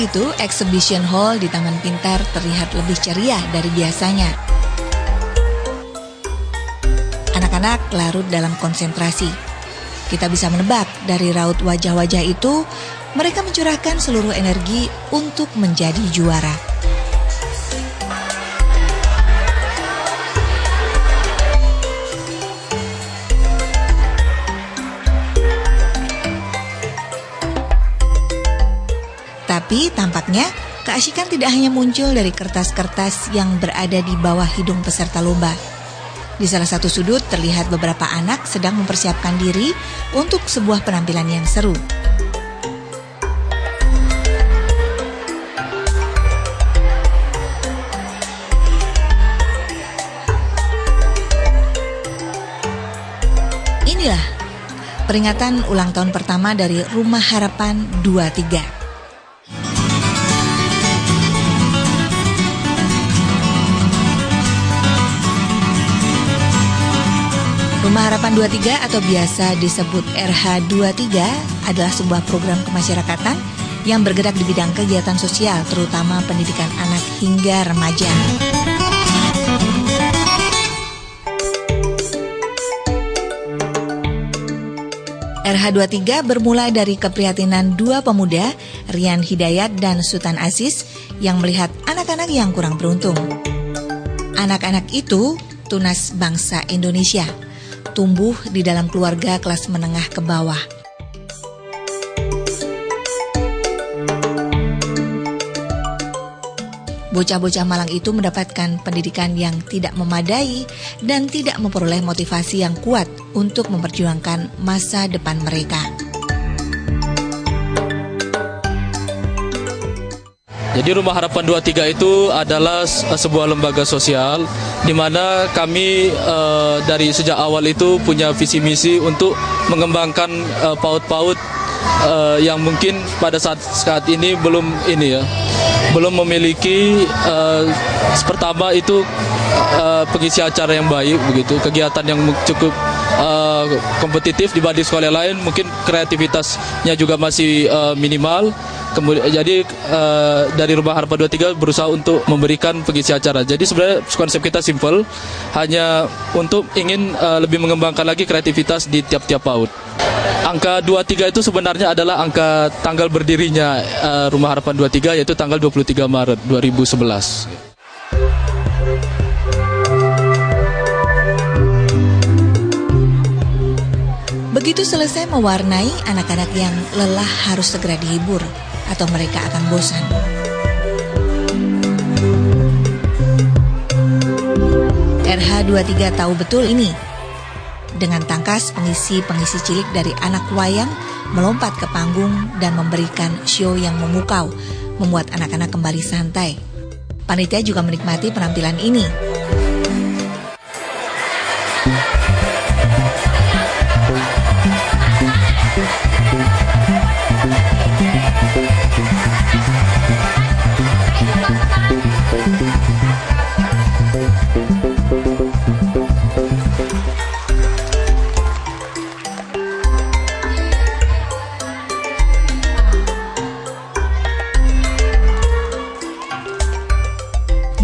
itu, exhibition hall di Taman Pintar terlihat lebih ceria dari biasanya. Anak-anak larut dalam konsentrasi. Kita bisa menebak dari raut wajah-wajah itu, mereka mencurahkan seluruh energi untuk menjadi juara. Tapi tampaknya keasikan tidak hanya muncul dari kertas-kertas yang berada di bawah hidung peserta lomba. Di salah satu sudut terlihat beberapa anak sedang mempersiapkan diri untuk sebuah penampilan yang seru. Inilah peringatan ulang tahun pertama dari Rumah Harapan 23. Rumah Harapan 23 atau biasa disebut RH23 adalah sebuah program kemasyarakatan yang bergerak di bidang kegiatan sosial, terutama pendidikan anak hingga remaja. RH23 bermula dari keprihatinan dua pemuda, Rian Hidayat dan Sultan Aziz, yang melihat anak-anak yang kurang beruntung. Anak-anak itu tunas bangsa Indonesia, tumbuh di dalam keluarga kelas menengah ke bawah. Bocah-bocah malang itu mendapatkan pendidikan yang tidak memadai dan tidak memperoleh motivasi yang kuat untuk memperjuangkan masa depan mereka. Jadi Rumah Harapan 23 itu adalah sebuah lembaga sosial di mana kami dari sejak awal itu punya visi misi untuk mengembangkan PAUD-PAUD yang mungkin pada saat ini belum memiliki pertama itu pengisi acara yang baik begitu, kegiatan yang cukup kompetitif dibanding sekolah lain, mungkin kreativitasnya juga masih minimal. Kemudian jadi dari Rumah Harapan 23 berusaha untuk memberikan pengisi acara. Jadi sebenarnya konsep kita simple, hanya untuk ingin lebih mengembangkan lagi kreativitas di tiap-tiap PAUD. Angka 23 itu sebenarnya adalah angka tanggal berdirinya Rumah Harapan 23, yaitu tanggal 23 Maret 2011. Begitu selesai mewarnai, anak-anak yang lelah harus segera dihibur atau mereka akan bosan. RH23 tahu betul ini. Dengan tangkas pengisi-pengisi cilik dari anak wayang melompat ke panggung dan memberikan show yang memukau, membuat anak-anak kembali santai. Panitia juga menikmati penampilan ini.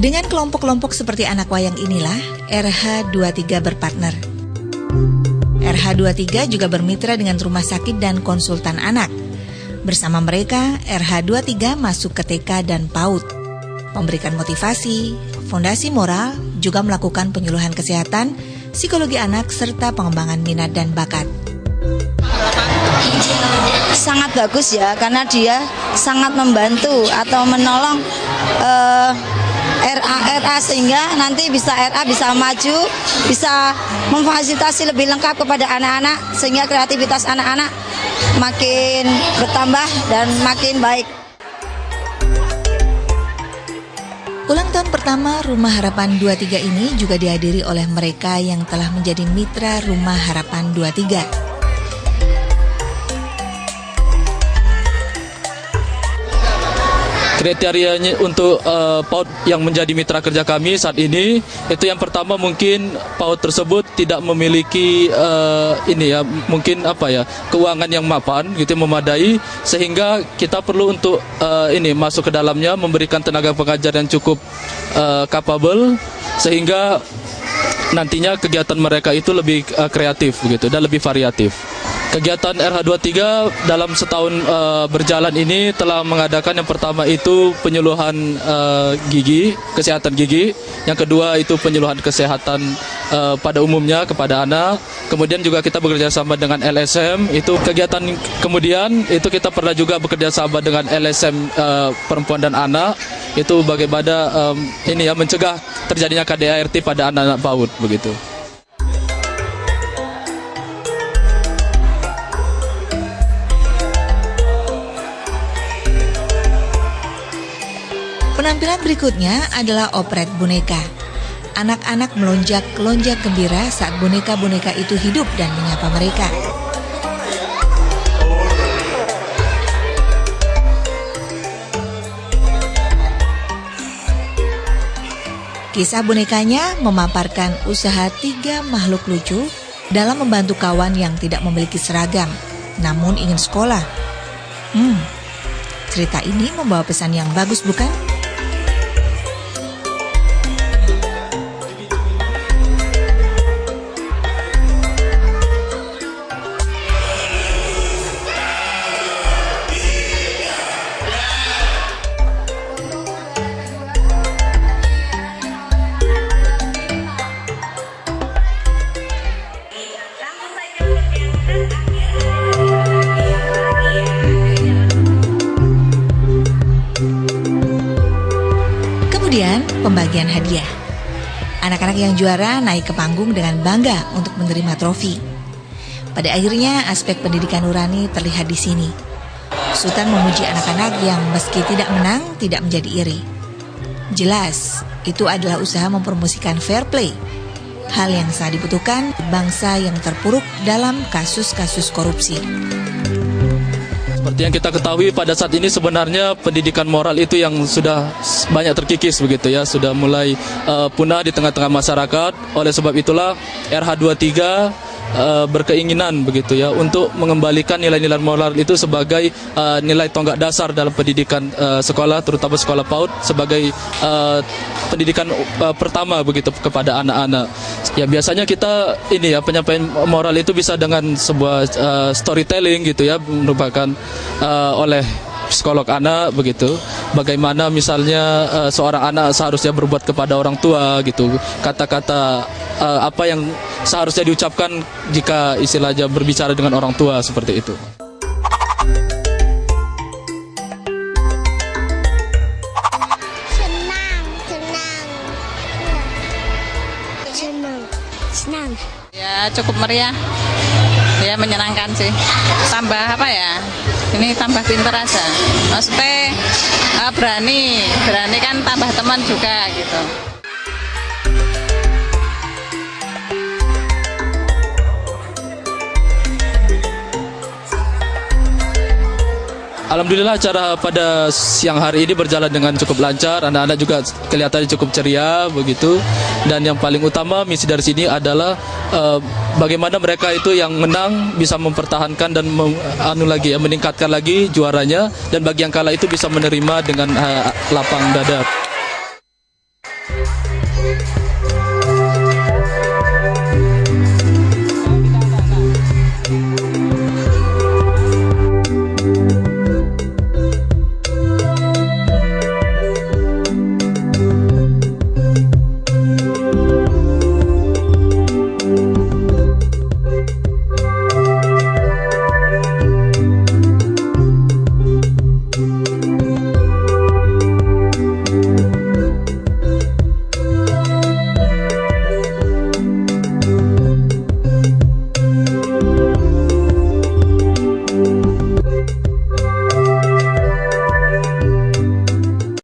Dengan kelompok-kelompok seperti anak wayang inilah, RH23 berpartner. RH23 juga bermitra dengan rumah sakit dan konsultan anak. Bersama mereka, RH23 masuk ke TK dan PAUD, memberikan motivasi, fondasi moral, juga melakukan penyuluhan kesehatan, psikologi anak, serta pengembangan minat dan bakat. Sangat bagus ya, karena dia sangat membantu atau menolong RA sehingga nanti RA bisa maju, bisa memfasilitasi lebih lengkap kepada anak-anak sehingga kreativitas anak-anak makin bertambah dan makin baik. Ulang tahun pertama Rumah Harapan 23 ini juga dihadiri oleh mereka yang telah menjadi mitra Rumah Harapan 23. Kriterianya untuk PAUD yang menjadi mitra kerja kami saat ini itu yang pertama mungkin PAUD tersebut tidak memiliki mungkin keuangan yang mapan gitu, memadai, sehingga kita perlu untuk masuk ke dalamnya, memberikan tenaga pengajar yang cukup capable, sehingga nantinya kegiatan mereka itu lebih kreatif begitu dan lebih variatif. Kegiatan RH23 dalam setahun berjalan ini telah mengadakan yang pertama itu penyuluhan kesehatan gigi, yang kedua itu penyuluhan kesehatan pada umumnya kepada anak, kemudian juga kita bekerja sama dengan LSM, itu kegiatan kemudian itu kita pernah juga bekerja sama dengan LSM perempuan dan anak, itu bagaimana mencegah terjadinya KDART pada anak-anak PAUD begitu. Penampilan berikutnya adalah operet boneka. Anak-anak melonjak-lonjak gembira saat boneka-boneka itu hidup dan menyapa mereka. Kisah bonekanya memaparkan usaha 3 makhluk lucu dalam membantu kawan yang tidak memiliki seragam, namun ingin sekolah. Cerita ini membawa pesan yang bagus, bukan? Kemudian pembagian hadiah. Anak-anak yang juara naik ke panggung dengan bangga untuk menerima trofi. Pada akhirnya aspek pendidikan nurani terlihat di sini. Sultan memuji anak-anak yang meski tidak menang tidak menjadi iri. Jelas, itu adalah usaha mempromosikan fair play. Hal yang sangat dibutuhkan bangsa yang terpuruk dalam kasus-kasus korupsi. Seperti yang kita ketahui pada saat ini sebenarnya pendidikan moral itu yang sudah banyak terkikis begitu ya, sudah mulai punah di tengah-tengah masyarakat. Oleh sebab itulah RH23 berkeinginan begitu ya untuk mengembalikan nilai-nilai moral itu sebagai nilai tonggak dasar dalam pendidikan sekolah, terutama sekolah PAUD, sebagai pendidikan pertama begitu kepada anak-anak. Ya biasanya kita penyampaian moral itu bisa dengan sebuah storytelling gitu ya, merupakan oleh psikolog anak begitu. Bagaimana misalnya seorang anak seharusnya berbuat kepada orang tua gitu. Kata-kata apa yang seharusnya diucapkan jika istilahnya berbicara dengan orang tua, seperti itu. Senang. Ya cukup meriah. Ya menyenangkan sih. Tambah ini tambah pinter aja. Maksudnya berani kan tambah teman juga gitu. Alhamdulillah acara pada siang hari ini berjalan dengan cukup lancar, anak-anak juga kelihatannya cukup ceria begitu. Dan yang paling utama misi dari sini adalah bagaimana mereka itu yang menang bisa mempertahankan dan meningkatkan lagi juaranya, dan bagi yang kalah itu bisa menerima dengan lapang dada.